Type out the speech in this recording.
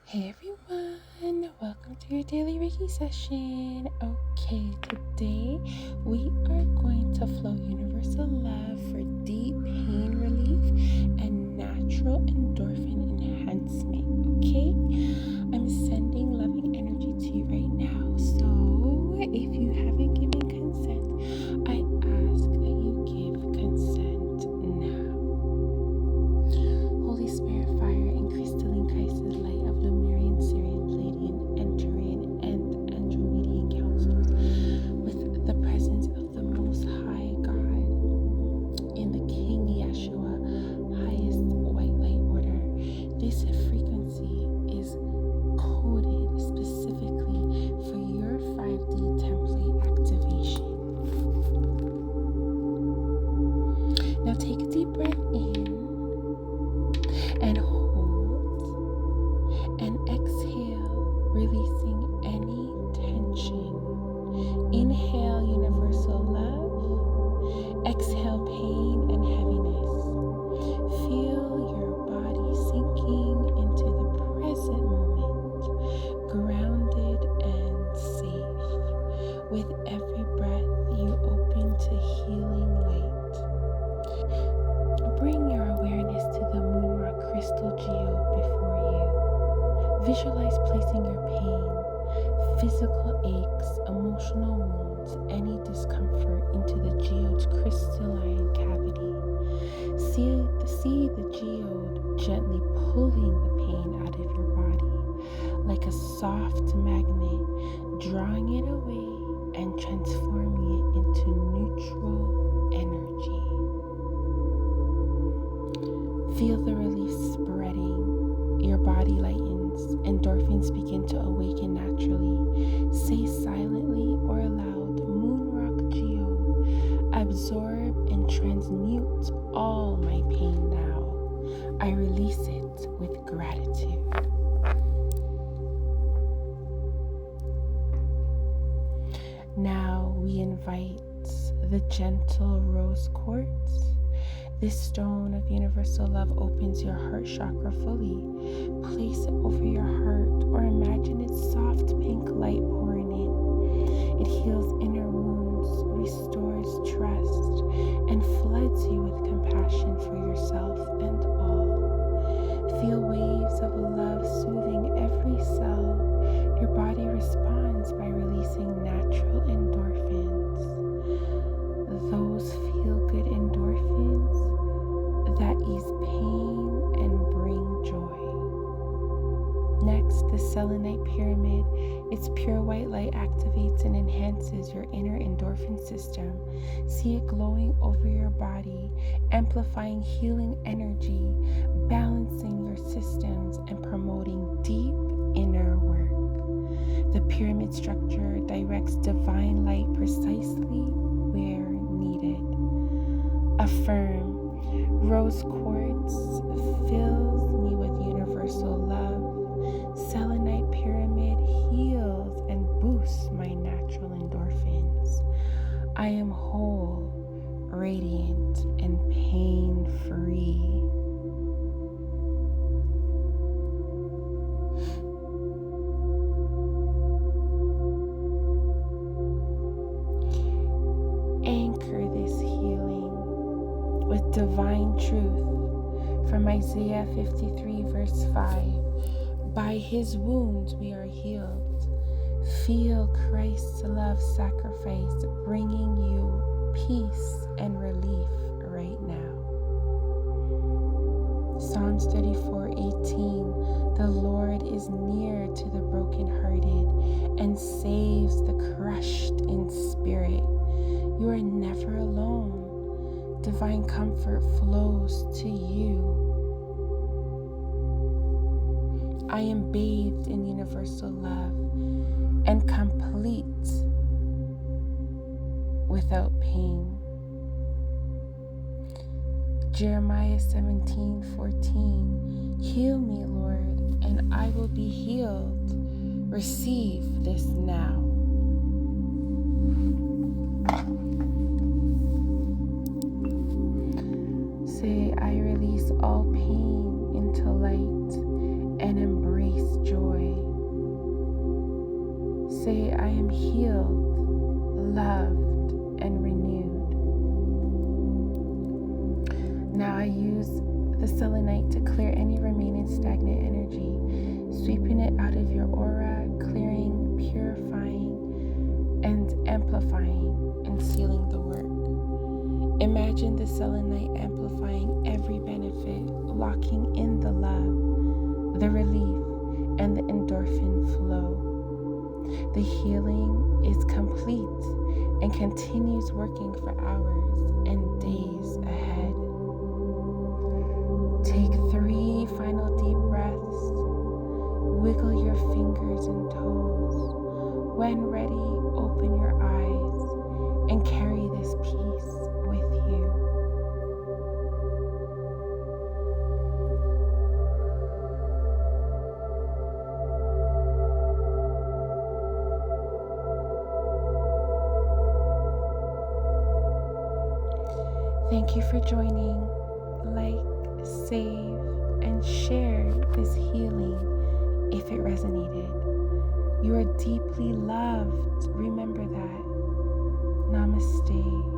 Hey everyone, welcome to your daily Reiki session. Okay, today we are going to flow universal love for deep pain relief and natural endorphin enhancement. Okay, I'm sending loving energy to you right now. So if you haven't given consent, I ask that you give consent now. Holy Spirit, fire, and crystalline Christ's light of Lemurian, Syrian, Palladian, Entarian, and Andromedian councils with the presence of the Most High God in the King Yeshua highest white light order. This frequency is coded specifically for your 5D template activation. Now take a deep breath in and hold, and exhale, releasing any tension. Inhale universal love, exhale pain and heaviness. Feel your body sinking into the present moment, grounded and safe. With every breath you open to healing light. Bring your awareness to the moon rock crystal geode before you. Visualize placing your pain, physical aches, emotional wounds, any discomfort into the geode's crystalline cavity. See the geode gently pulling the pain out of your body, like a soft magnet, drawing it away and transforming it into neutral energy. Feel the relief spreading. Your body lightens. Endorphins begin to awaken naturally. Say silently or aloud, Moon Rock Geode, absorb and transmute all my pain now. I release it with gratitude. Now we invite the gentle rose quartz. This stone of universal love opens your heart chakra fully. Place it over your heart or imagine its soft pink light pouring in. It heals inner wounds, restores trust, and floods you with compassion for yourself and all. Feel waves of love soothing every cell. Your body responds by releasing natural endorphins. Those feel-good endorphins that ease pain and bring joy. Next, the selenite pyramid. Its pure white light activates and enhances your inner endorphin system. See it glowing over your body, amplifying healing energy, balancing your systems, and promoting deep inner work. The pyramid structure directs divine light precisely where needed. Affirm. Rose quartz fills me with universal love. Selenite pyramid heals and boosts my natural endorphins. I am whole, radiant, and pain-free. Anchor this healing with divine truth from Isaiah 53 verse 5. By his wounds we are healed. Feel Christ's love sacrifice bringing you peace and relief right now. Psalms 34:18. The Lord is near to the brokenhearted and saves the crushed in spirit. You are never alone. Divine comfort flows to you. I am bathed in universal love and complete without pain. Jeremiah 17:14. Heal me, Lord, and I will be healed. Receive this now. Say, I release all pain into light and embrace joy. I am healed, loved, and renewed. Now I use the selenite to clear any remaining stagnant energy, sweeping it out of your aura, clearing, purifying, and amplifying and sealing the work. Imagine the selenite amplifying every benefit, locking in the love, the relief, and the endorphin flow. The healing is complete and continues working for hours and days ahead. Take 3 final deep breaths. Wiggle your fingers and toes. When ready, open your eyes and carry this peace with you. Thank you for joining. Like, save, and share this healing if it resonated. You are deeply loved. Remember that. Namaste.